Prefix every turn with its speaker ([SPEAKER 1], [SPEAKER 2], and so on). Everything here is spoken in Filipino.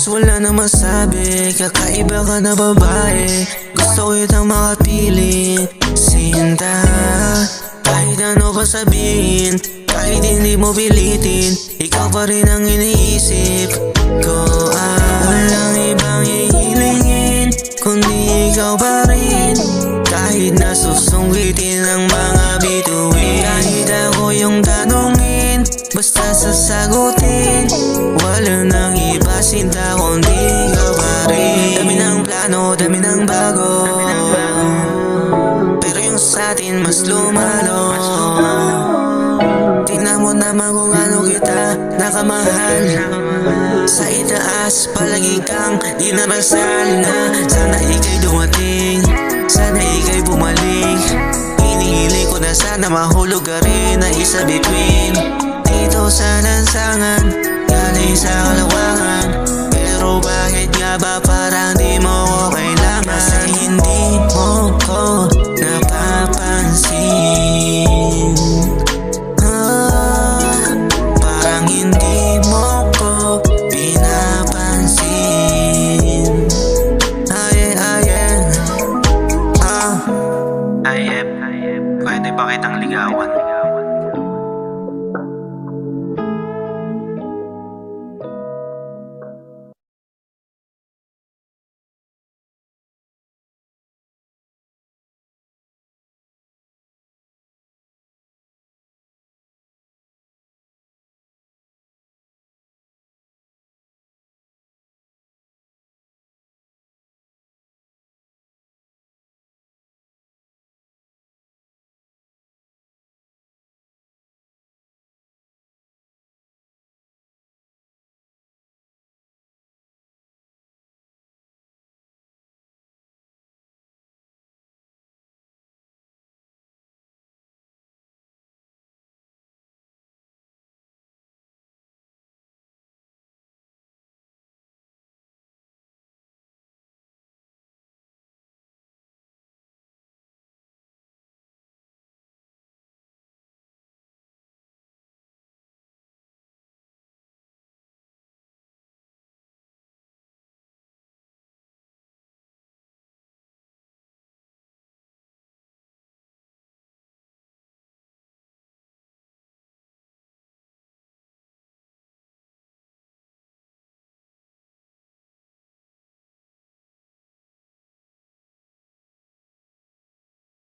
[SPEAKER 1] wala na masabi, kakaiba ka na babae. Gusto ko kitang makapiling, Sinta. Kahit ano pa sabihin, kahit hindi mo pilitin, ikaw pa rin ang iniisip ko. Walang ibang hihilingin kundi ikaw pa rin. Kahit nasusungkitin ang mga bituin, kahit ako yung tanungin, basta sasagutin. Wala nang iba, Sinta, kundi ikaw pa rin. Dami ng plano, dami ng bago, pero yung sa'tin mas lumalo. Tingnan mo naman kung ano kita nakamahal. Sa itaas, palagi kang dinarasal na sana ika'y dumating, sana ika'y bumalik. Inihiling ko na sana mahulog ka rin na isa between. Dito sa lansangan, galing sa kalawakan, pero bakit nga ba parang di mo ko kailangan? Kasi hindi mo ko napapansin. Parang hindi